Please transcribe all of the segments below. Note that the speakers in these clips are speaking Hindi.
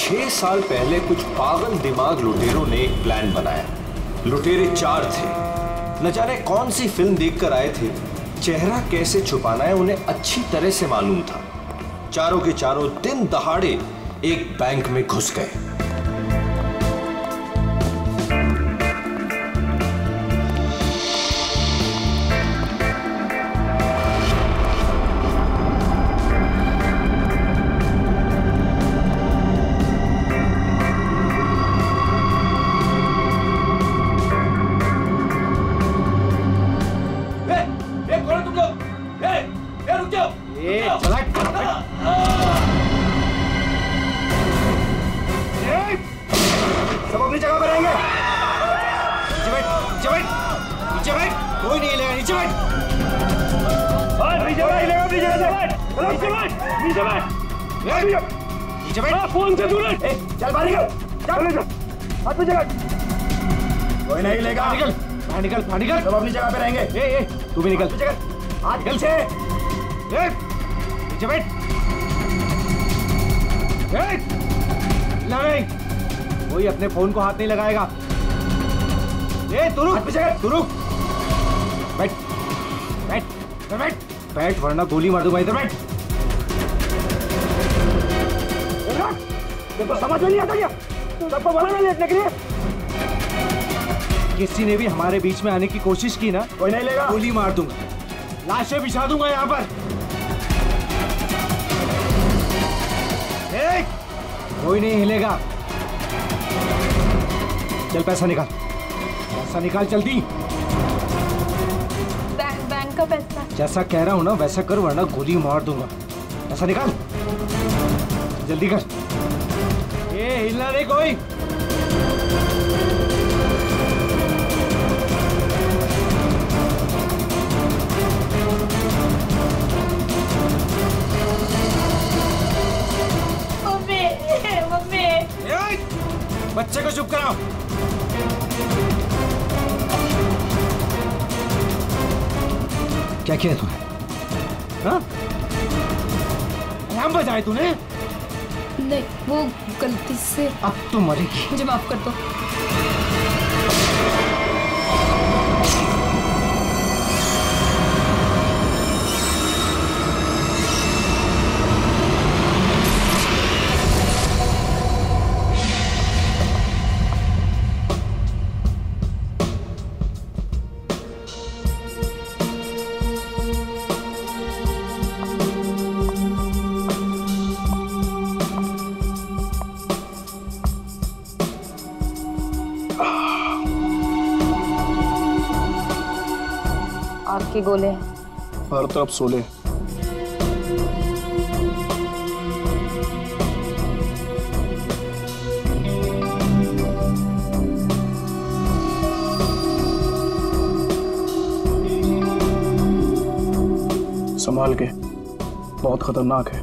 6 साल पहले कुछ पागल दिमाग लुटेरों ने एक प्लान बनाया। लुटेरे 4 थे। न जाने कौन सी फिल्म देखकर आए थे। चेहरा कैसे छुपाना है उन्हें अच्छी तरह से मालूम था। चारों के चारों दिन दहाड़े एक बैंक में घुस गए। सब अपनी जगह पर रहेंगे। नीचे बैठ, नीचे बैठ, नीचे बैठ, कोई नहीं हिलेगा, नीचे बैठ। नीचे बैठ, नीचे बैठ, नीचे बैठ, नीचे बैठ, फोन से दूर है। चल बाहर निकल, चल, हाथ पे जगह, कोई नहीं हिलेगा। निकल, बाहर निकल, बाहर निकल, सब अपनी जगह पे रहेंगे। तू भी निकल, हाथ निकल से, नीचे बैठ, नहीं कोई अपने फोन को हाथ नहीं लगाएगा। तू रुक, बैठ, बैठ, बैठ, बैठ, वरना गोली मार दूंगा। इधर बैठ। देखो समझ में नहीं आता क्या? सबको बोला ना लेटने के लिए। किसी ने भी हमारे बीच में आने की कोशिश की ना, कोई नहीं लेगा, गोली मार दूंगा, लाशें बिछा दूंगा यहाँ पर। कोई नहीं हिलेगा। चल पैसा निकाल, पैसा निकाल जल्दी। बैंक का पैसा। जैसा कह रहा हूँ ना वैसा कर, वरना गोली मार दूंगा। पैसा निकाल, जल्दी कर। ये हिलना नहीं कोई। बच्चे को चुप कराओ। क्या किया तूने? हाँ? अलार्म बजाए तूने? नहीं, वो गलती से। अब तो मरेगी। मुझे माफ कर दो। आपके गोले हर तरफ सोले। संभाल के, बहुत खतरनाक है।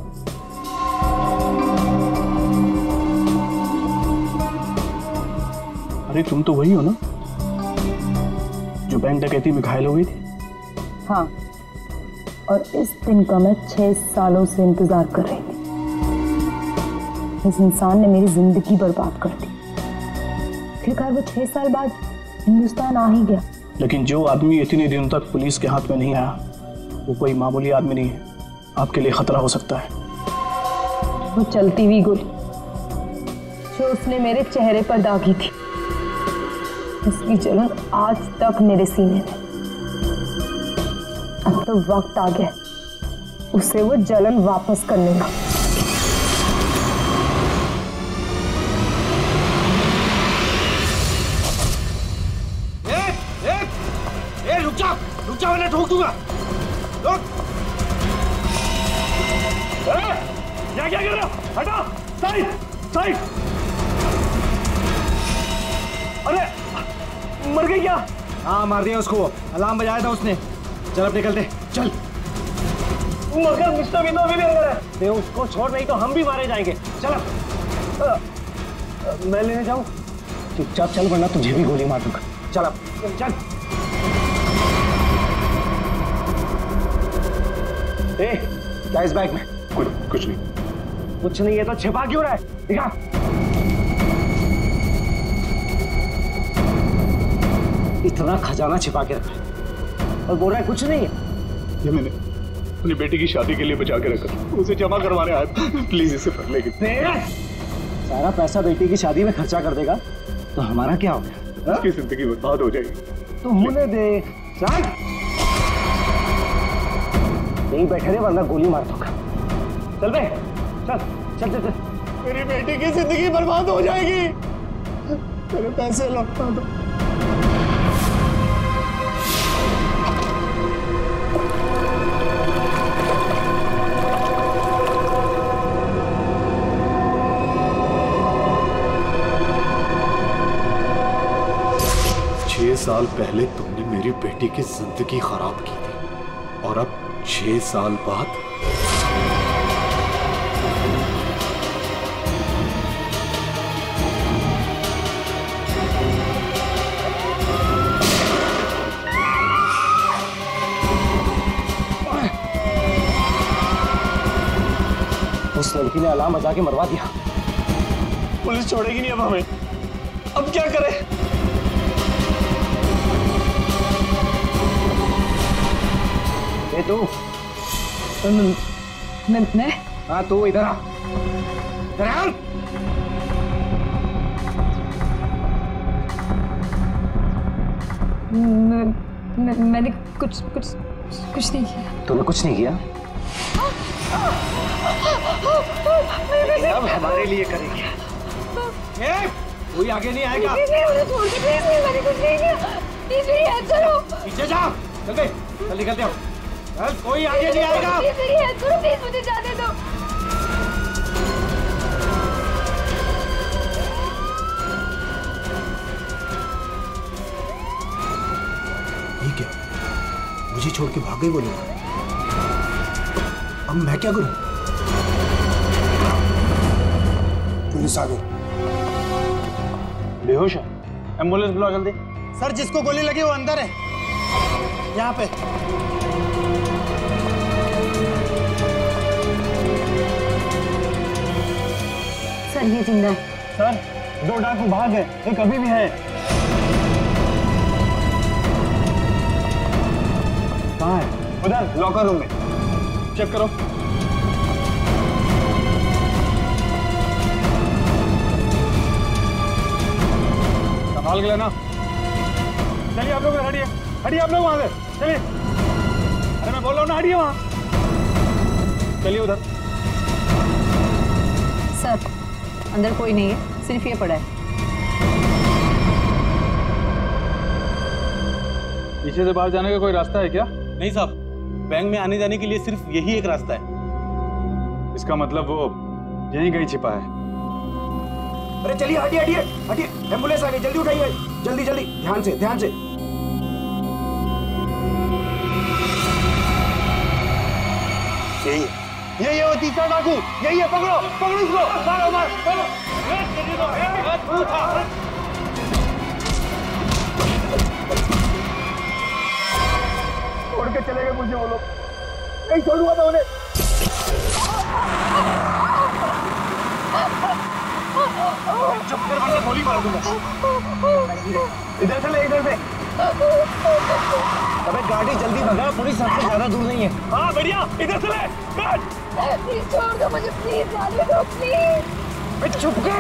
अरे तुम तो वही हो ना जो बैंक डकैती में घायल हो गई थी? हाँ, और इस दिन का मैं 6 सालों से इंतजार कर रही थी। इस इंसान ने मेरी जिंदगी बर्बाद कर दी। आखिरकार वो 6 साल बाद हिंदुस्तान आ ही गया। लेकिन जो आदमी इतने दिनों तक पुलिस के हाथ में नहीं आया, वो कोई मामूली आदमी नहीं है। आपके लिए खतरा हो सकता है। वो चलती हुई गोली जो उसने मेरे चेहरे पर दागी थी, उसकी जलन आज तक मेरे सीने में। अब तो वक्त आ गया उसे वो जलन वापस करने का। रुक जाओ, मैं ठोक दूंगा। क्या कर रहे हो? हटो, साइड, साइड। अरे मर गई क्या? हाँ मार दिया उसको, अलार्म बजाया था उसने। चल अब निकलते, चल। मगर मिस्टर विनो अभी भी अंदर है। दे उसको छोड़, नहीं तो हम भी मारे जाएंगे। चल मैं लेने जाऊं? चुपचाप चल, वरना तुझे भी गोली मार दूंगा। चल अब चल। क्या इस बैग में? कुछ नहीं। कुछ नहीं है तो छिपा क्यों रहा है? दिखा। इतना खजाना छिपा के रखा है और बोल रहा है कुछ नहीं है। ये मैंने अपनी बेटी की शादी के लिए बचा के रखा, उसे जमा करवाने आया। प्लीज इसे पढ़ लेगी। सारा पैसा बेटी की शादी में खर्चा कर देगा तो हमारा क्या हो गया? उसकी जिंदगी बर्बाद हो जाएगी। तो होने दे। चल यहीं बैठे रहे वरना गोली मार दूंगा। चल बे, चल चल चल चल। मेरी बेटी की जिंदगी बर्बाद हो जाएगी। मेरे पैसे लौटा दो। साल पहले तुमने मेरी बेटी की जिंदगी खराब की थी और अब 6 साल बाद उस लड़की ने अलार्म बजा के मरवा दिया। पुलिस छोड़ेगी नहीं अब हमें। अब क्या करें? तू मैं हाँ तू इधर आ। इधर आ। मैंने कुछ नहीं किया। तूने कुछ नहीं किया? अब हमारे लिए करेगी। कोई आगे नहीं आएगा। मैंने कुछ नहीं किया। प्लीज मेरी हेल्प करो। पीछे जा। चल बे, चल निकलते हो। चल कोई आगे नहीं आएगा। प्लीज मेरी हेल्प करो। प्लीज मुझे जाने दो। ठीक है, मुझे छोड़ के भाग गए वो लोग। अब मैं क्या करूं? पुलिस आ गई। बेहोश है। एम्बुलेंस बुलाओ जल्दी। सर जिसको गोली लगी वो अंदर है, यहाँ पे। सर ये जिंदा है। सर 2 डाकू भाग गए, एक अभी भी है। कहाँ है? उधर लॉकर रूम में। चेक करो। संभाल के लेना। चलिए आप लोग हटिए, हटिए आप लोग वहां से। चलिए। अरे मैं बोल रहा हूँ ना, हटिए वहां। चलिए उधर। सर अंदर कोई नहीं है, सिर्फ ये पड़ा है। पीछे से बाहर जाने का कोई रास्ता है क्या? नहीं साहब, बैंक में आने जाने के लिए सिर्फ यही एक रास्ता है। इसका मतलब वो यहीं कहीं छिपा है। अरे चलिए, हटिए हटिए हटिए। एम्बुलेंस आ गई, जल्दी उठाइए। जल्दी जल्दी, ध्यान से ध्यान से। यही है वो तीसरा डाकू। यही है, पकड़ो पकड़ो इसको। मारो मारो मारो। छोड़ के चले गए मुझे वो लोग। नहीं छोड़ूंगा मैं उन्हें। चुप कर वरना गोली मार दूंगा। इधर से ले, इधर से। अबे गाड़ी जल्दी भगा, पुलिस सबसे ज्यादा दूर नहीं है। हाँ बढ़िया, इधर से ले। प्लीज छोड़ दो मुझे, प्लीज जाने दो प्लीज। चुप कर।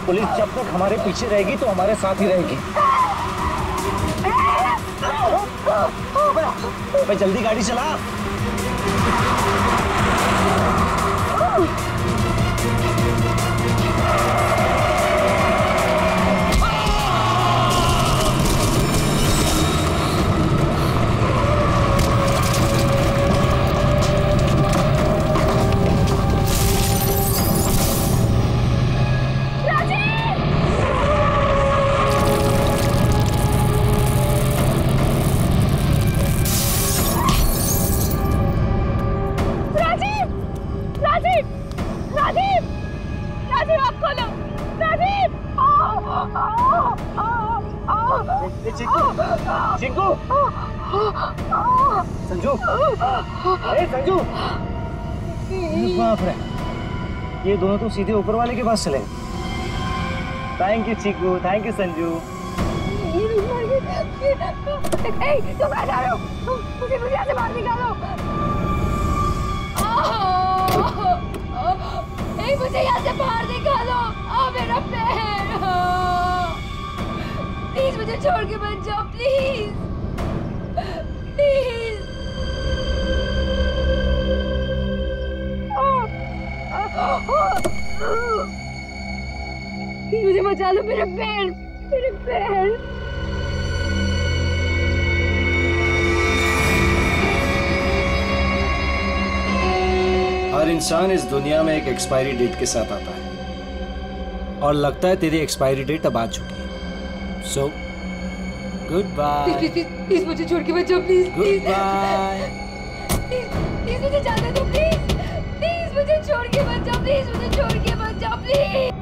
पुलिस जब तक हमारे पीछे रहेगी तो हमारे साथ ही रहेगी। अबे जल्दी गाड़ी चला। संजू, संजू, बाप रे, ये दोनों तो सीधे ऊपर वाले के पास चले। Thank you Chiku, thank you Sanju. तुम कहाँ जा रहे हो? मुझे यहाँ से बाहर निकालो। मुझे यहाँ से बाहर निकालो। मेरा पैर, प्लीज मुझे छोड़ के मत जाओ, प्लीज प्लीज। मुझे बचा लो, मेरे पैर, मेरे पैर। हर इंसान इस दुनिया में एक एक्सपायरी डेट के साथ आता है और लगता है तेरी एक्सपायरी डेट अब आ चुकी है। So good bye. प्लीज मुझे छोड़ के मत जाओ, प्लीज गुड बाय। प्लीज मुझे जाने दो, प्लीज प्लीज मुझे छोड़ के मत जाओ, प्लीज मुझे छोड़ के मत जाओ, प्लीज।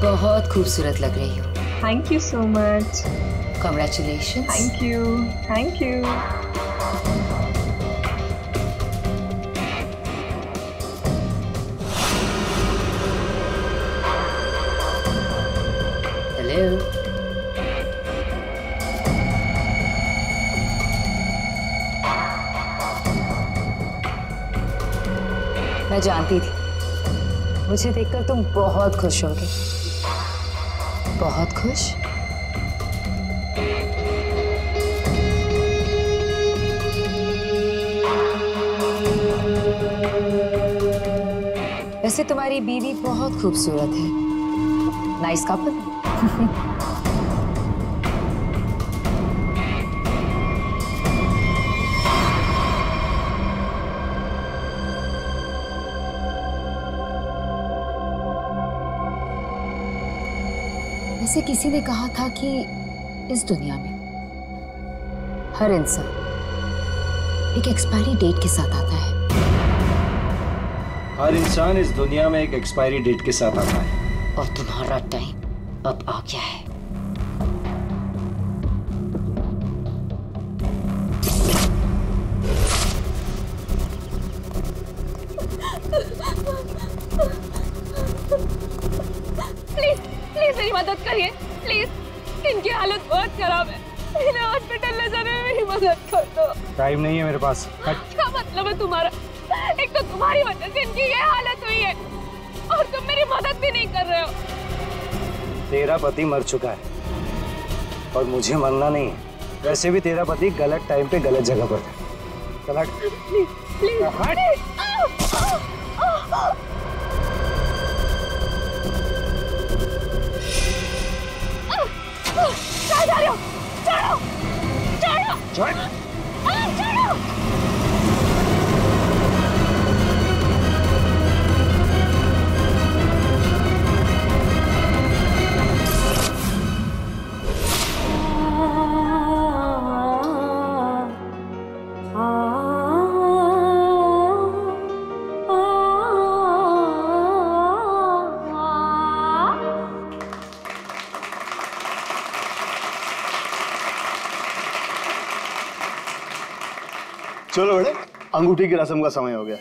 बहुत खूबसूरत लग रही हो। Thank you so much. Congratulations. Thank you, thank you. Hello. मैं जानती थी मुझे देखकर तुम बहुत खुश होगे। बहुत खुश? वैसे तुम्हारी बीवी बहुत खूबसूरत है। Nice couple. वैसे किसी ने कहा था कि इस दुनिया में हर इंसान एक एक्सपायरी डेट के साथ आता है। हर इंसान इस दुनिया में एक एक्सपायरी डेट के साथ आता है। और तुम्हारा टाइम अब आ गया है। प्लीज मेरी मदद करिए, प्लीज। इनकी हालत बहुत खराब है, इन्हें हॉस्पिटल ले जाने में मेरी मदद कर दो। टाइम नहीं है मेरे पास। क्या मतलब है तुम्हारा? एक तो तुम्हारी वजह से इनकी ये हालत हुई है और तुम मेरी मदद भी नहीं कर रहे हो। तेरा पति मर चुका है और मुझे मरना नहीं है। वैसे भी तेरा पति गलत टाइम पे गलत जगह पर था। चल हट। प्लीज कहाँ जा रहे हो? छोड़ो, छोड़ो, छोड़ो, छोड़ो। चलो बेटे, अंगूठी की रस्म का समय हो गया।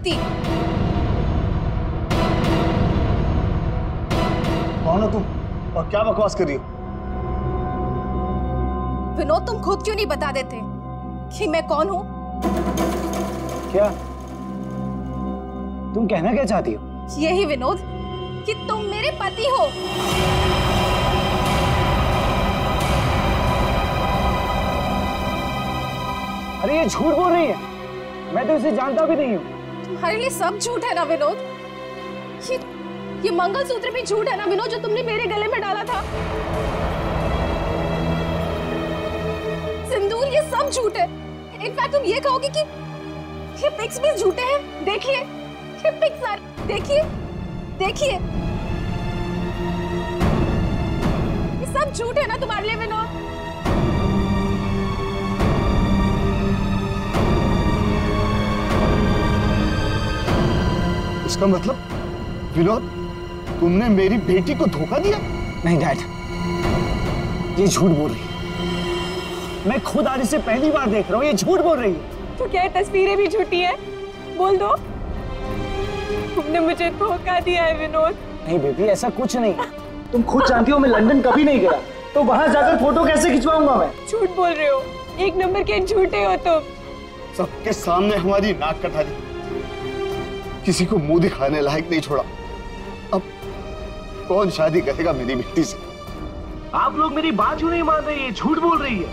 सकती। कौन हो तुम और क्या बकवास कर रही हो? विनोद, तुम खुद क्यों नहीं बता देते कि मैं कौन हूँ? क्या तुम कहना क्या चाहती हो? यही विनोद कि तुम मेरे पति हो। अरे ये झूठ बोल रही है, मैं तो इसे जानता भी नहीं हूँ। तुम्हारे लिए सब झूठ है ना विनोद? ये मंगलसूत्र भी झूठ है ना विनोद, जो तुमने मेरे गले में डाला था? सिंदूर, ये सब झूठ है। इनफैक्ट तुम ये कहोगे कि ये पिक्स भी झूठे हैं। देखिए ये पिक्स, देखिए देखिए, ये सब झूठ है ना तुम्हारे लिए विनोद? इसका मतलब विनोद, तुमने मेरी बेटी को धोखा दिया? नहीं डैड, ये झूठ बोल रही है। मैं खुद आज इसे पहली बार देख रहा हूँ, ये झूठ बोल रही है। तो क्या तस्वीरें भी झूठी है? बोल दो, तुमने मुझे धोखा दिया है विनोद। नहीं बेबी, ऐसा कुछ नहीं। तुम खुद जानती हो मैं लंदन कभी नहीं गया, तो वहां जाकर फोटो कैसे खिंचवाऊंगा मैं? झूठ बोल रहे हो, एक नंबर के झूठे हो तुम। सबके सामने हमारी नाक कटा दी, किसी को मुंह दिखाने लायक नहीं छोड़ा। अब कौन शादी करेगा मेरी बेटी से? आप लोग मेरी बात क्यों नहीं मान रहे? ये झूठ बोल रही है,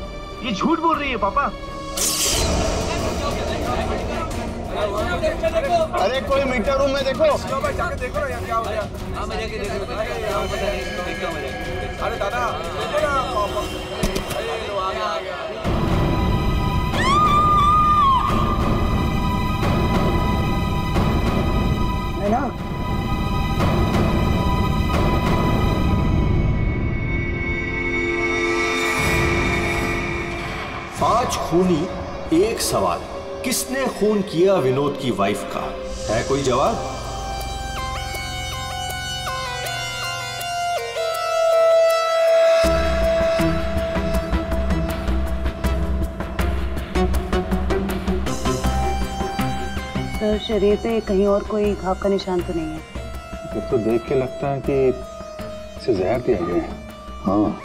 ये झूठ बोल रही है पापा। अरे कोई मीटर रूम में देखो। जाके देखो ना क्या हो गया। अरे दादा ना 5 खूनी 1 सवाल, किसने खून किया विनोद की वाइफ का? है कोई जवाब? सर, शरीर पे कहीं और कोई घाव का निशान तो नहीं है? तो देख के लगता है कि इसे जहर दिया गया है। हाँ,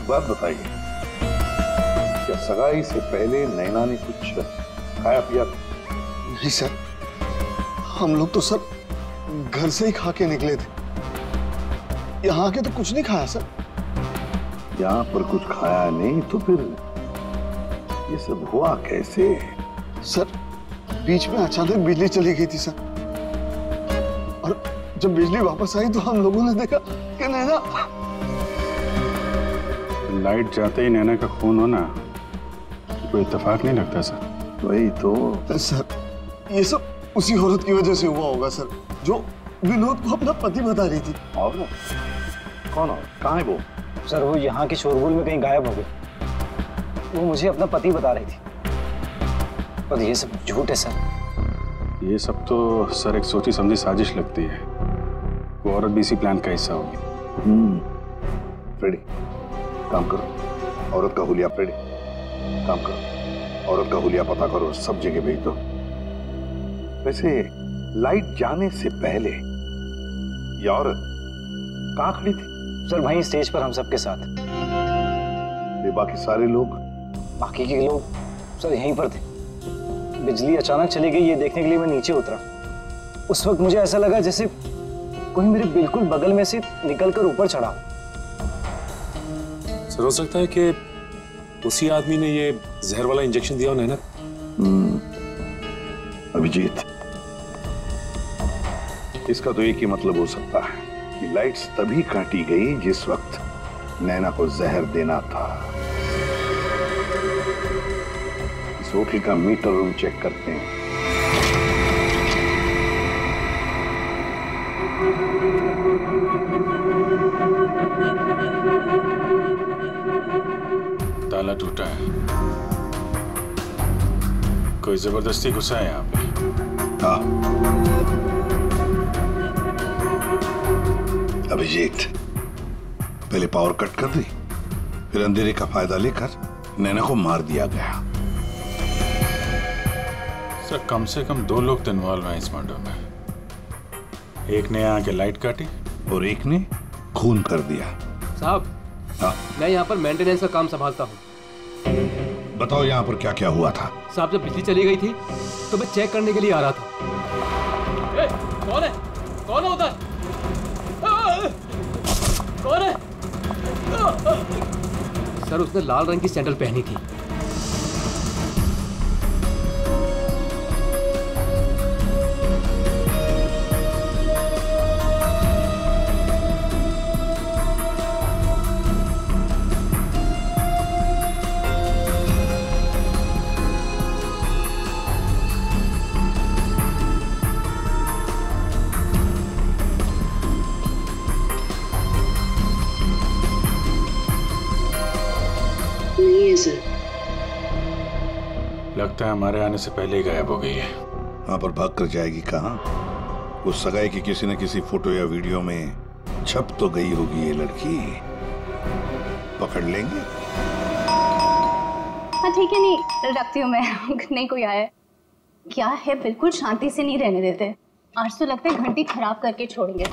बात बताइए, क्या सगाई से पहले नैना ने कुछ खाया पिया? नहीं सर, हम लोग तो सर घर से ही खा के निकले थे, यहाँ आके तो कुछ नहीं खाया सर। यहाँ पर कुछ खाया नहीं तो फिर ये सब हुआ कैसे? सर बीच में अचानक बिजली चली गई थी सर, और जब बिजली वापस आई तो हम लोगों ने देखा कि नैना। लाइट जाते ही नैना का खून होना कोई इत्तेफाक नहीं लगता सर। वही तो सर, ये सब उसी औरत की वजह से हुआ होगा सर, जो विनोद को अपना पति बता रही थी। और कौन और कहाँ है वो? सर वो यहाँ के शोरगुल में कहीं गायब हो गई, वो मुझे अपना पति बता रही थी, पर ये सब झूठ है सर। ये सब तो सर एक सोची समझी साजिश लगती है, वो औरत भी इसी प्लान का हिस्सा होगी। फ्रेडी, काम करो, औरत का हुलिया। फ्रेडी, काम करो, औरत का हुलिया पता करो, सब जगह भेज दो। वैसे लाइट जाने से पहले ये औरत कहाँ खड़ी थी? सर वहीं स्टेज पर हम सबके साथ। ये बाकी सारे लोग? बाकी के लोग सर यहीं पर थे। बिजली अचानक चली गई ये देखने के लिए मैं नीचे उतरा। उस वक्त मुझे ऐसा लगा जैसे कोई मेरे बिल्कुल बगल में से निकलकर ऊपर चढ़ा। सर हो सकता है कि उसी आदमी ने ये जहर वाला इंजेक्शन दिया हो नैना। अभिजीत, इसका तो एक ही मतलब हो सकता है कि लाइट्स तभी काटी गई जिस वक्त नैना को जहर देना था। इस होटल का मीटर रूम चेक करते हैं। ताला टूटा है, कोई जबरदस्ती घुसा है यहाँ पे। हाँ, अभिजीत, पहले पावर कट कर दी, फिर अंधेरे का फायदा लेकर नैना को मार दिया गया। सर कम से कम 2 लोग तो इन्वॉल्व हैं इस मर्डर में। एक ने यहाँ के लाइट काटी और एक ने खून कर दिया। साहब, हाँ? मैं यहाँ पर मेंटेनेंस का काम संभालता हूँ। बताओ यहाँ पर क्या क्या हुआ था? साहब, जब बिजली चली गई थी तो मैं चेक करने के लिए आ रहा था। कौन है? कौन है उधर? कौन है? सर, उसने लाल रंग की सैंडल पहनी थी। लगता है हमारे आने से पहले ही गायब हो गई है। वहां पर भाग कर जाएगी कहाँ? उस सगाई की किसी न किसी फोटो या वीडियो में छप तो गई होगी ये लड़की। पकड़ लेंगे। हाँ ठीक है, नहीं रखती हूँ मैं। नहीं कोई आया क्या है, बिल्कुल शांति से नहीं रहने देते। आज तो लगता है घंटी खराब करके छोड़ेंगे।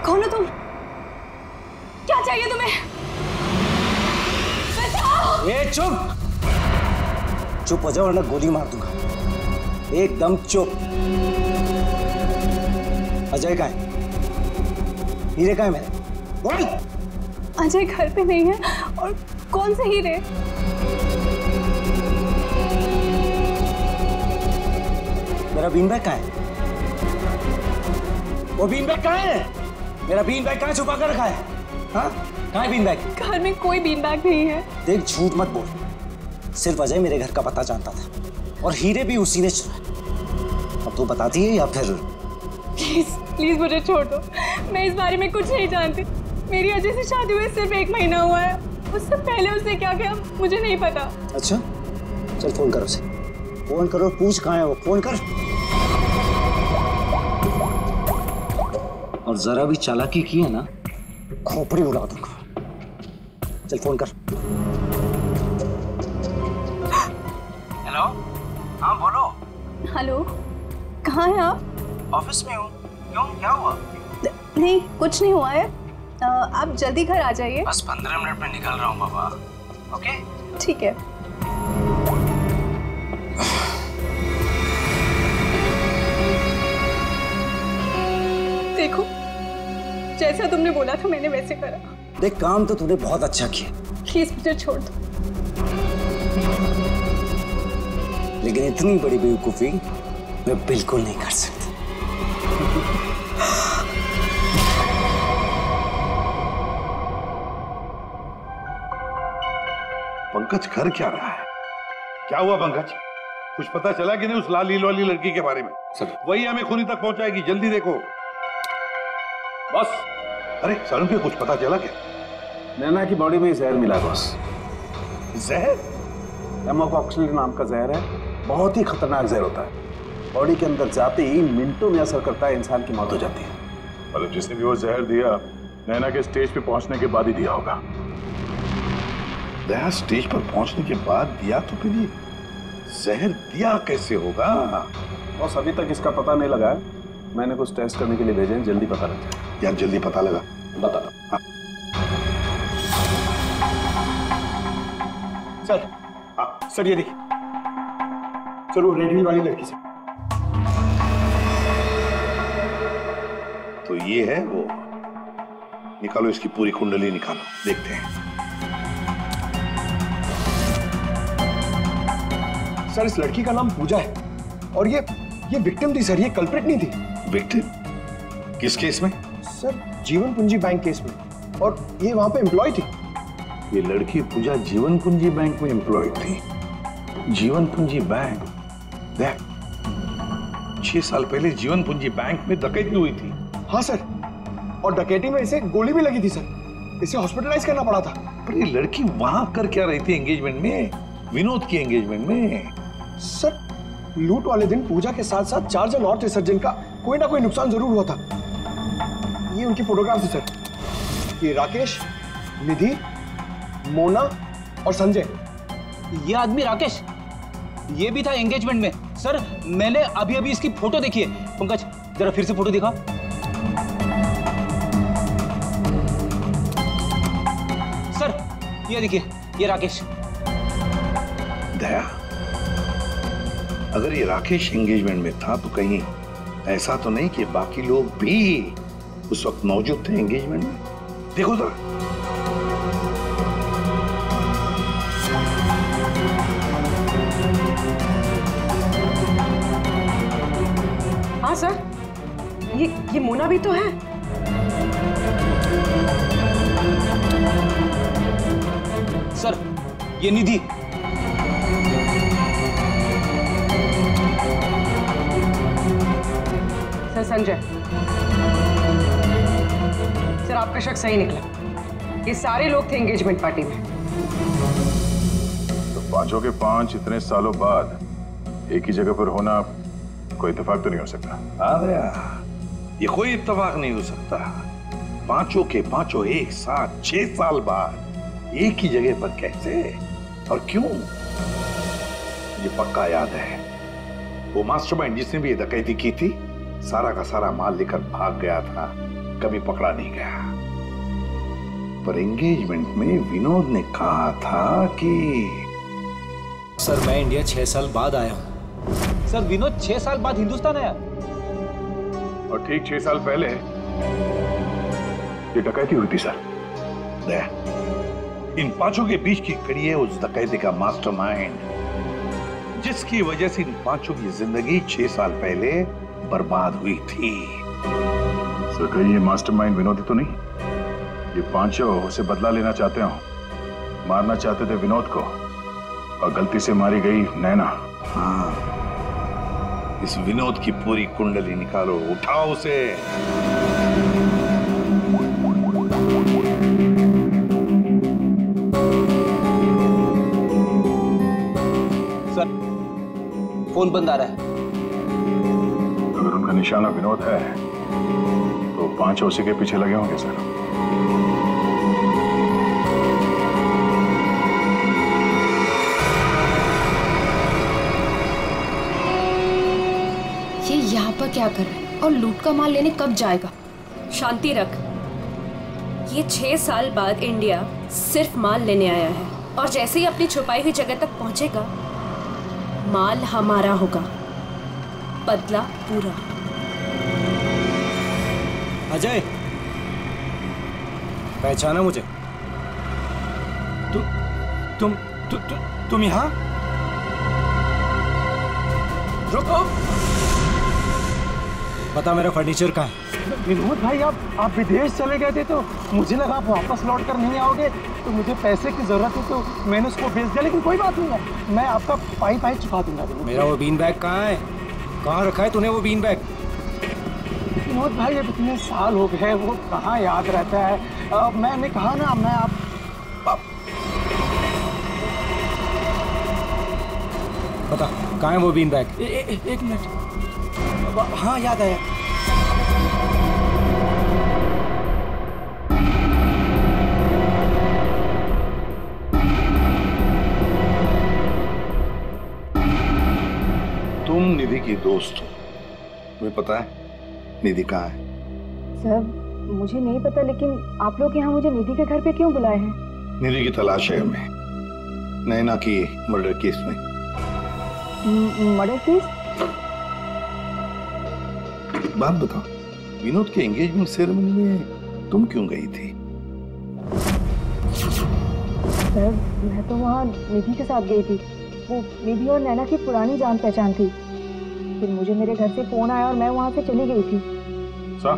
कौन हो तुम? क्या चाहिए तुम्हें? ए चुप! चुप हो जाओ वरना गोली मार दूंगा। एकदम चुप। अजय कहाँ है? हीरे कहाँ है मेरे? बोल! अजय घर पे नहीं है। और कौन से हीरे? मेरा बीन बैग कहाँ है? वो बीन बैग कहाँ है? मेरा बीन बैग कहाँ छुपा कर रखा है? हाँ? कहाँ है बीन बैग? घर में कोई बीन बैग नहीं है। देख, झूठ मत बोल। सिर्फ अजय मेरे घर का पता जानता था और हीरे भी उसी ने चुराए। अब तू बताती है या फिर? प्लीज प्लीज मुझे छोड़ दो। मैं इस बारे में कुछ नहीं जानती। मेरी अजय से शादी हुए सिर्फ 1 महीना हुआ है। उससे पहले उसने क्या किया मुझे नहीं पता। अच्छा, चल फोन करो उसे। फोन करो, पूछ कहाँ है वो। फोन कर। और जरा भी चालाकी की है ना, खोपड़ी उड़ा दूंगा। चल फोन कर। हेलो, हाँ बोलो। हेलो, कहाँ हैं आप? ऑफिस में हूँ। क्यों, क्या हुआ? नहीं कुछ नहीं हुआ है। आप जल्दी घर आ जाइए। बस 15 मिनट में निकल रहा हूँ बाबा। ओके ठीक है। देखो, जैसा तुमने बोला था मैंने वैसे करा। देख, काम तो तूने बहुत अच्छा किया। प्लीज मुझे छोड़ दो। लेकिन इतनी बड़ी बेवकूफी मैं बिल्कुल नहीं कर सकती। पंकज कर क्या रहा है? क्या हुआ पंकज? कुछ पता चला कि नहीं उस लाल लील वाली लड़की के बारे में? सर, वही हमें खूनी तक पहुंचाएगी। जल्दी देखो बस। अरे सर, पे कुछ पता चला क्या? नैना की बॉडी में जहर मिला बॉस। जहर? एमोकॉक्सिलिन नाम का जहर है। बहुत ही खतरनाक जहर होता है। बॉडी के अंदर जाते ही मिनटों में असर करता है, इंसान की मौत हो जाती है। मतलब जिसने भी वो जहर दिया नैना के स्टेज पे पहुंचने के बाद ही दिया होगा। दया स्टेज पर पहुंचने के बाद दिया तो फिर ये जहर दिया कैसे होगा? बॉस अभी तक इसका पता नहीं लगा है। मैंने कुछ टेस्ट करने के लिए भेजे हैं, जल्दी पता लग जाए। यार जल्दी पता लगा बता। हाँ। सर, हाँ सर, ये देखिए सर, वो रेड हिल वाली लड़की से। तो ये है वो। निकालो इसकी पूरी कुंडली निकालो, देखते हैं। सर, इस लड़की का नाम पूजा है और ये विक्टिम थी सर, ये कल्प्रिट नहीं थी। विक्टिम? किस केस में? सर, जीवन पूंजी बैंक केस में। और ये वहां पे एम्प्लॉय थी। ये लड़की पूजा जीवन पूंजी बैंक में एम्प्लॉय थी। जीवन पूंजी बैंक? देख, 6 साल पहले जीवन पूंजी बैंक में डकैती हुई थी। हाँ सर, और डकैती में इसे गोली भी लगी थी सर। इसे हॉस्पिटलाइज करना पड़ा था। पर ये लड़की वहां कर क्या रही थी एंगेजमेंट में? विनोद की एंगेजमेंट में। सर, लूट वाले दिन पूजा के साथ साथ 4 जन और थे सर, जिनका कोई ना कोई नुकसान जरूर हुआ था। ये उनकी फोटोग्राफ्स है सर। ये राकेश, निधि, मोना और संजय। ये आदमी राकेश, ये भी था एंगेजमेंट में। सर मैंने अभी अभी इसकी फोटो देखी है। पंकज जरा फिर से फोटो दिखा। सर ये देखिए, ये राकेश। दया, अगर ये राकेश एंगेजमेंट में था तो कहीं ऐसा तो नहीं कि बाकी लोग भी उस वक्त मौजूद थे एंगेजमेंट में? देखो जरा। हाँ सर, ये मोना भी तो है। सर ये निधि। सर संजय, सर आपका शक सही निकला। ये सारे लोग थे एंगेजमेंट पार्टी में। तो पांचों के पांच इतने सालों बाद एक ही जगह पर होना कोई इत्तेफाक तो नहीं हो सकता। अरे ये कोई इत्तेफाक नहीं हो सकता। पांचों के पांचों एक साथ 6 साल बाद एक ही जगह पर कैसे और क्यों? ये पक्का याद है, वो मास्टरमाइंड जिसने भी ये डकैती की थी सारा का सारा माल लेकर भाग गया था, कभी पकड़ा नहीं गया। पर एंगेजमेंट में विनोद ने कहा था कि सर मैं इंडिया 6 साल बाद आया हूं। सर विनोद 6 साल बाद हिंदुस्तान आया। और ठीक 6 साल पहले ये डकैती हुई थी सर। दया, इन पांचों के बीच की कड़ी है उस डकैती का मास्टरमाइंड, जिसकी वजह से इन पांचों की जिंदगी 6 साल पहले बर्बाद हुई थी। सर कहीं ये मास्टरमाइंड विनोद ही तो नहीं? ये पांचों उसे बदला लेना चाहते हो, मारना चाहते थे विनोद को और गलती से मारी गई नैना। हाँ, इस विनोद की पूरी कुंडली निकालो, उठाओ उसे। सर फोन बंद आ रहा है। अगर उनका निशाना विनोद है तो पांचों उसी के पीछे लगे होंगे सर। ये यहाँ पर क्या कर रहा है और लूट का माल लेने कब जाएगा? शांति रख। ये 6 साल बाद इंडिया सिर्फ माल लेने आया है और जैसे ही अपनी छुपाई हुई जगह तक पहुंचेगा माल हमारा होगा, बदला पूरा। अजय, पहचाना मुझे? तुम यहाँ? रुको। बता मेरा फर्नीचर कहाँ है? विनोद भाई आप विदेश चले गए थे तो मुझे लगा आप वापस लौट कर नहीं आओगे, तो मुझे पैसे की जरूरत है तो मैंने उसको भेज दिया। लेकिन कोई बात नहीं है, मैं आपका पाई चुका दूंगा। मेरा वो बीन बैग कहाँ है? कहाँ रखा है तूने वो बीन बैग? विनोद भाई अब इतने साल हो गए, वो कहाँ याद रहता है। मैंने कहा ना, मैं आप बता कहाँ है वो बीन बैग? एक मिनट। हाँ याद आया। तुम निधि की दोस्त हो, तुम्हें पता है निधि कहाँ है? सर मुझे नहीं पता, लेकिन आप लोग यहाँ मुझे निधि के घर पे क्यों बुलाए हैं? निधि की तलाश है हमें, नैना की मर्डर केस में। Murder case? बात बताओ, विनोद के एंगेजमेंट सेरेमनी में तुम क्यों गई थी? सर मैं तो वहाँ निधि के साथ गई थी। वो निधि और नैना की पुरानी जान पहचान थी। फिर मुझे मेरे घर से फोन आया और मैं वहाँ से चली गई थी। सर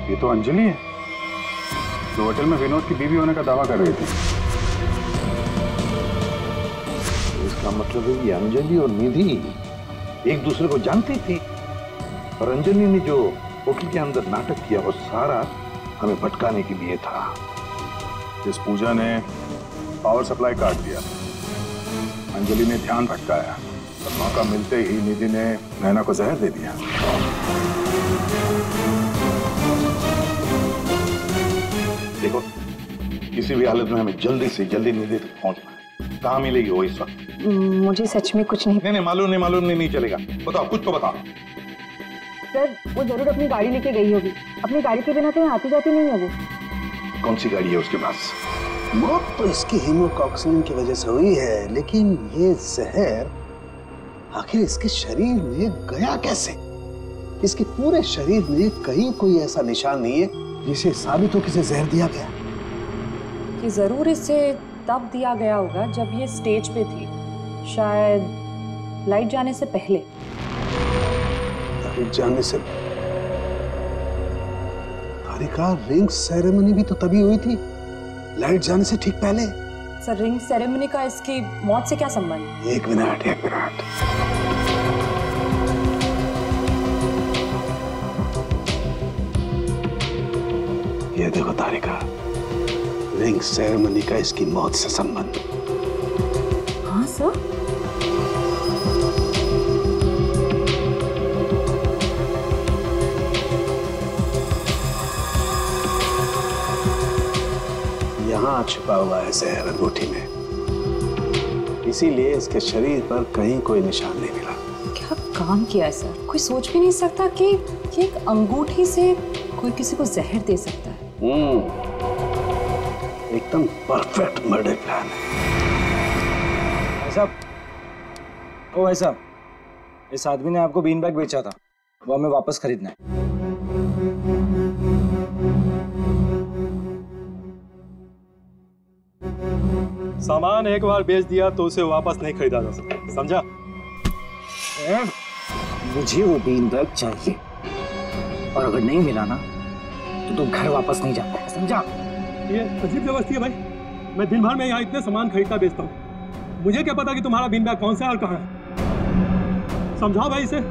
ये तो अंजलि है जो होटल में विनोद की बीवी होने का दावा कर रही थी। इसका मतलब है कि अंजलि और निधि एक दूसरे को जानती थी, और अंजलि ने जो होटल के अंदर नाटक किया वो सारा हमें भटकाने के लिए था। इस पूजा ने पावर सप्लाई काट दिया, अंजलि ने ध्यान भटकाया मौका मिलते ही निधि ने नैना को जहर दे दिया। देखो, किसी भी हालत में हमें जल्दी से जल्दी निधि तक पहुंचना है। कहाँ मिलेगी वो इस वक्त? मुझे सच में कुछ नहीं। नहीं मालूम नहीं चलेगा। बताओ, कुछ तो बताओ। सर, वो जरूर अपनी गाड़ी लेके गई होगी। अपनी गाड़ी के बिना तो यहाँ आती जाती नहीं है वो। कौन सी गाड़ी है उसके पास? मौत तो इसकी हीमोटॉक्सिन की वजह से हुई है, लेकिन ये जहर आखिर इसके शरीर में गया कैसे? इसके पूरे शरीर में कहीं कोई ऐसा निशान नहीं है जिसे साबित हो कि इसे जहर दिया गया। कि जरूर इसे तब दिया गया होगा जब ये स्टेज पे थी, शायद लाइट जाने से पहले। लाइट जाने से? तारिका, रिंग सेरेमनी भी तो तभी हुई थी, लाइट जाने से ठीक पहले। सर, रिंग सेरेमनी का इसकी मौत से क्या संबंध? एक मिनट। ये देखो तारिका, रिंग सेरेमनी का इसकी मौत से संबंध। हाँ सर। यहाँ छुपा हुआ है जहर अंगूठी में, इसीलिए इसके शरीर पर कहीं कोई निशान नहीं मिला। क्या काम किया है सर? कोई सोच भी नहीं सकता कि एक अंगूठी से कोई किसी को जहर दे सकता है। एकदम परफेक्ट मर्डर प्लान है। भाई साहब, इस आदमी ने आपको बीन बैग बेचा था, वो हमें वापस खरीदना है। सामान एक बार बेच दिया तो उसे वापस नहीं खरीदा जा सकता, समझा? मुझे वो बीन बैग चाहिए, और अगर नहीं मिला ना तो तुम घर वापस नहीं जा पाओगे, समझा? ये अजीब व्यवस्था है भाई। मैं दिन भर में यहाँ इतने सामान खरीदता बेचता हूँ, मुझे क्या पता कि तुम्हारा बीन बैग कौन सा है और कहाँ है। समझाओ भाई इसे।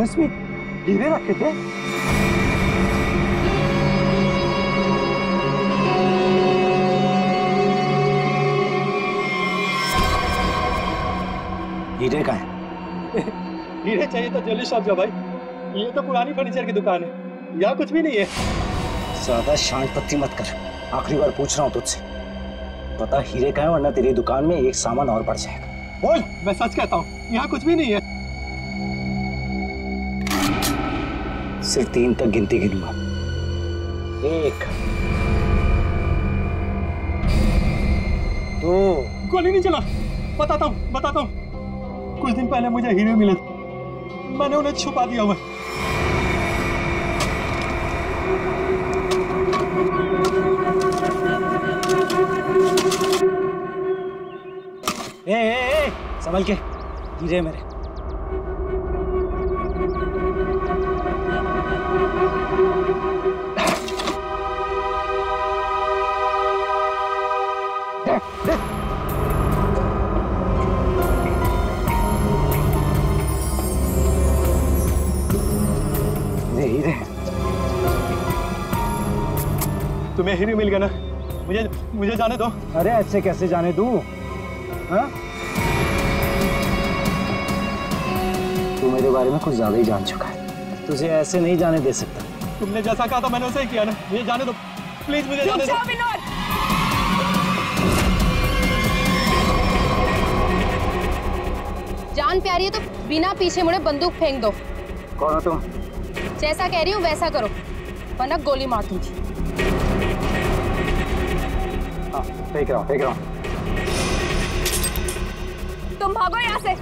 इसमें हीरे रखे थे? हीरे का है? हीरे चाहिए तो ज्वेलरी शॉप जा भाई, ये तो पुरानी फर्नीचर की दुकान है, यहाँ कुछ भी नहीं है। ज्यादा शांत पत्ती मत कर, आखिरी बार पूछ रहा हूँ तुझसे, पता हीरे का है, वरना तेरी दुकान में एक सामान और बढ़ जाएगा। बोल। मैं सच कहता हूँ, यहाँ कुछ भी नहीं है। सिर्फ 3 तक गिनती गिनूंगा। 1 2। गोली नहीं चला। बताता हूँ। कुछ दिन पहले मुझे हीरे मिले, मैंने उन्हें छुपा दिया हुआ। ए, संभल के, हीरे मेरे। हीरे तुम्हें हीरे मिल गया ना? मुझे जाने दो। अरे ऐसे कैसे जाने दूं? हाँ? मेरे बारे में कुछ ज्यादा ही जान चुका है। तुझे ऐसे नहीं जाने दे सकता। तुमने जैसा कहा था मैंने वैसा ही किया ना। मुझे जाने दो प्लीज, मुझे जाने दो। विनोद, जान प्यारी है तो बिना पीछे मुड़े बंदूक फेंक दो। कौन हो तुम? जैसा कह रही हूँ वैसा करो, वरना गोली मार दूंगी। हाँ, फेंक रहा हूँ। तुम भागो यहाँ से।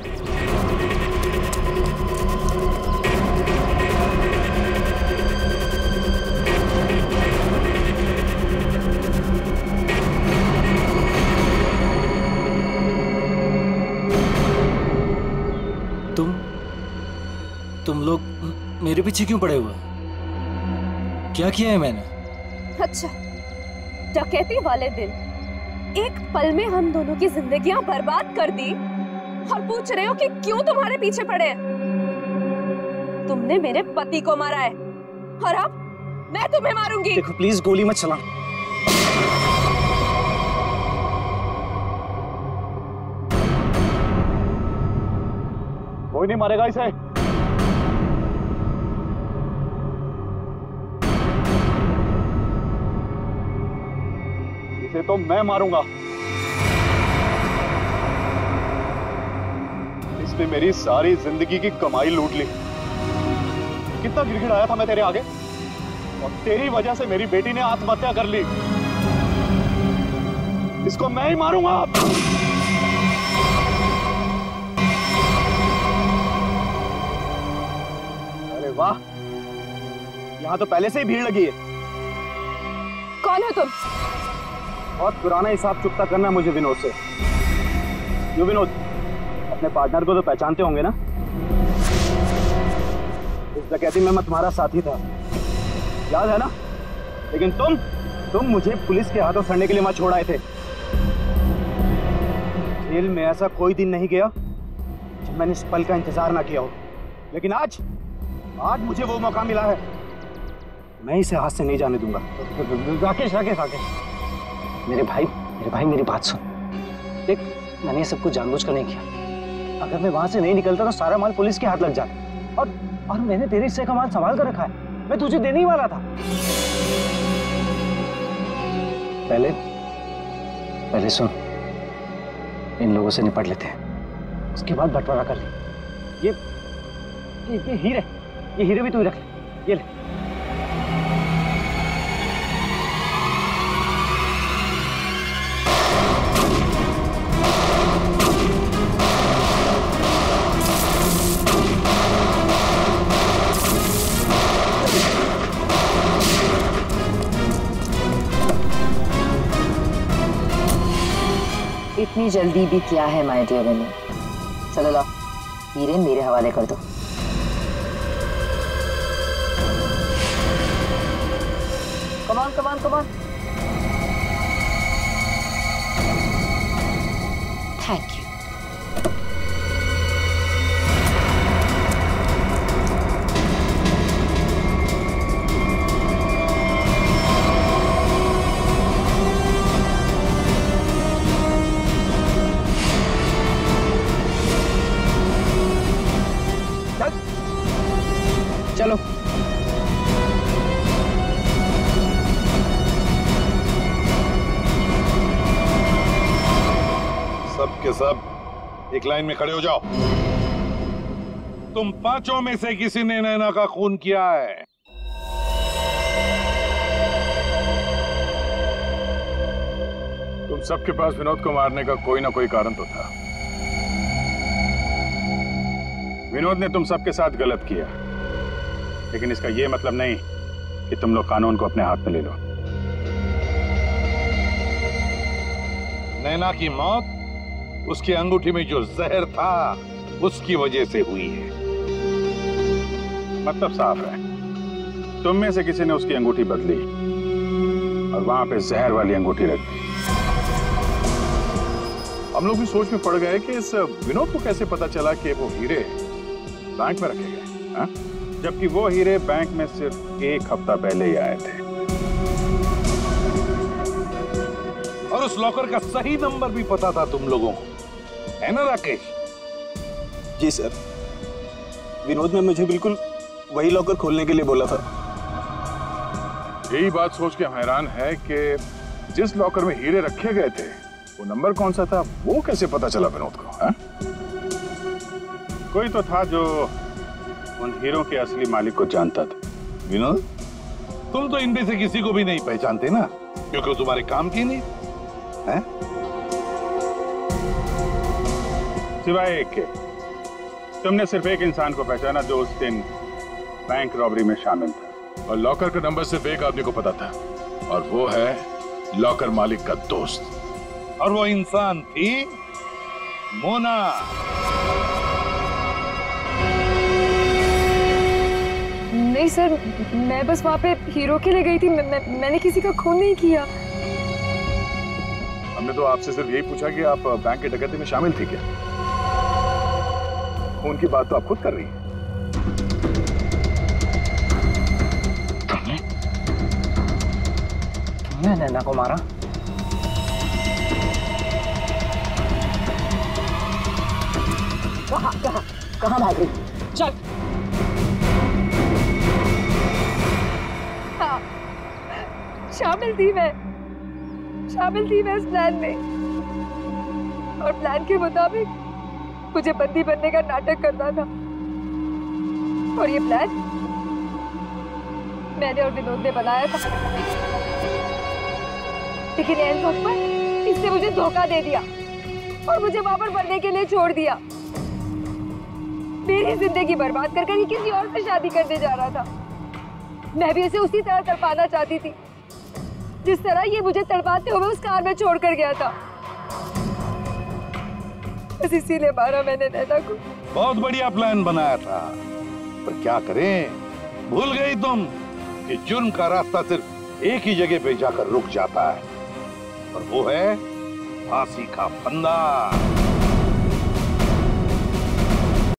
तुम लोग मेरे पीछे क्यों पड़े हुए? क्या किया है मैंने? अच्छा, डकैती वाले दिन एक पल में हम दोनों की जिंदगियां बर्बाद कर दी और पूछ रहे हो कि क्यों तुम्हारे पीछे पड़े हैं? तुमने मेरे पति को मारा है और अब मैं तुम्हें मारूंगी। देखो प्लीज गोली मत चला। कोई नहीं मारेगा इसे। इसे तो मैं मारूंगा। इसने मेरी सारी जिंदगी की कमाई लूट ली। कितना गिड़गिड़ाया था मैं तेरे आगे, और तेरी वजह से मेरी बेटी ने आत्महत्या कर ली। इसको मैं ही मारूंगा। अरे वाह, यहां तो पहले से ही भीड़ लगी है। कौन हो तुम? बहुत पुराना हिसाब चुकता करना मुझे विनोद से। यो विनोद, अपने पार्टनर को तो पहचानते होंगे ना? इस डकैती में मैं तुम्हारा साथी था, याद है ना? लेकिन तुम मुझे पुलिस के हाथों सड़ने के लिए वहां छोड़ आए थे। जेल में ऐसा कोई दिन नहीं गया जब मैंने इस पल का इंतजार ना किया हो। लेकिन आज मुझे वो मौका मिला है, मैं इसे हाथ से नहीं जाने दूंगा। राकेश मेरे भाई मेरी बात सुन। देख, मैंने ये सब कुछ जानबूझकर नहीं किया। अगर मैं वहां से नहीं निकलता तो सारा माल पुलिस के हाथ लग जाता। और मैंने तेरे हिस्से का माल संभाल कर रखा है, मैं तुझे देने ही वाला था। पहले सुन, इन लोगों से निपट लेते हैं, उसके बाद बंटवारा कर ले। ये हीरे भी तू ही रख ले। ये ले। इतनी जल्दी भी क्या है माय डियर विनोद? चलो लो, हीरे मेरे हवाले कर दो। Come on. Thank you. चलो। सब के सब एक लाइन में खड़े हो जाओ। तुम पांचों में से किसी ने नैना का खून किया है? तुम सबके पास विनोद को मारने का कोई ना कोई कारण तो था। विनोद ने तुम सबके साथ गलत किया, लेकिन इसका यह मतलब नहीं कि तुम लोग कानून को अपने हाथ में ले लो। नैना की मौत उसकी अंगूठी में जो जहर था उसकी वजह से हुई है। मतलब साफ है, तुम में से किसी ने उसकी अंगूठी बदली और वहां पे जहर वाली अंगूठी रख दी। हम लोग भी सोच में पड़ गए कि इस विनोद को कैसे पता चला कि वो हीरे बैंक में रखे गए, हाँ? जबकि वो हीरे बैंक में सिर्फ एक हफ्ता पहले ही आए थे। और उस लॉकर का सही नंबर भी पता था तुम लोगों को, है ना राकेश? जी सर, विनोद ने मुझे बिल्कुल वही लॉकर खोलने के लिए बोला था। यही बात सोच के हैरान है कि जिस लॉकर में हीरे रखे गए थे वो नंबर कौन सा था, वो कैसे पता चला विनोद को? है? कोई तो था जो उन हीरों के असली मालिक को जानता था। विनोद, तुम तो इनमें से किसी को भी नहीं पहचानते ना, क्योंकि वो तुम्हारे काम की नहीं है। सिवाय एक के, तुमने सिर्फ एक इंसान को पहचाना जो उस दिन बैंक रॉबरी में शामिल था। और लॉकर का नंबर सिर्फ एक आदमी को पता था, और वो है लॉकर मालिक का दोस्त। और वो इंसान थी मोना। नहीं सर, मैं बस वहाँ पे हीरो के लिए गई थी। मैंने किसी का खून नहीं किया। हमने तो आपसे सिर्फ यही पूछा कि आप बैंक की डकैती में शामिल थी क्या? खून की बात तो आप खुद कर रही हैं। तुमने नैना को मारा? कहाँ भाग रही? चल। हाँ, शामिल थी मैं इस प्लान में, और प्लान के मुताबिक मुझे बंदी बनने का नाटक करना था। और ये प्लान मैंने और विनोद ने बनाया था, लेकिन एंड वक्त पर इसने मुझे धोखा दे दिया और मुझे वहां पर बनने के लिए छोड़ दिया। मेरी जिंदगी बर्बाद कर ये किसी और से शादी करने जा रहा था। मैं भी इसे उसी तरह तड़पाना चाहती थी जिस तरह ये मुझे तड़पाते हुए उस कार में छोड़कर गया था। बस इसीलिए मारा मैंने नैना को। बहुत बढ़िया प्लान बनाया था, पर क्या करें, भूल गई तुम कि जुर्म का रास्ता सिर्फ एक ही जगह पे जाकर रुक जाता है, और वो है फांसी का फंदा।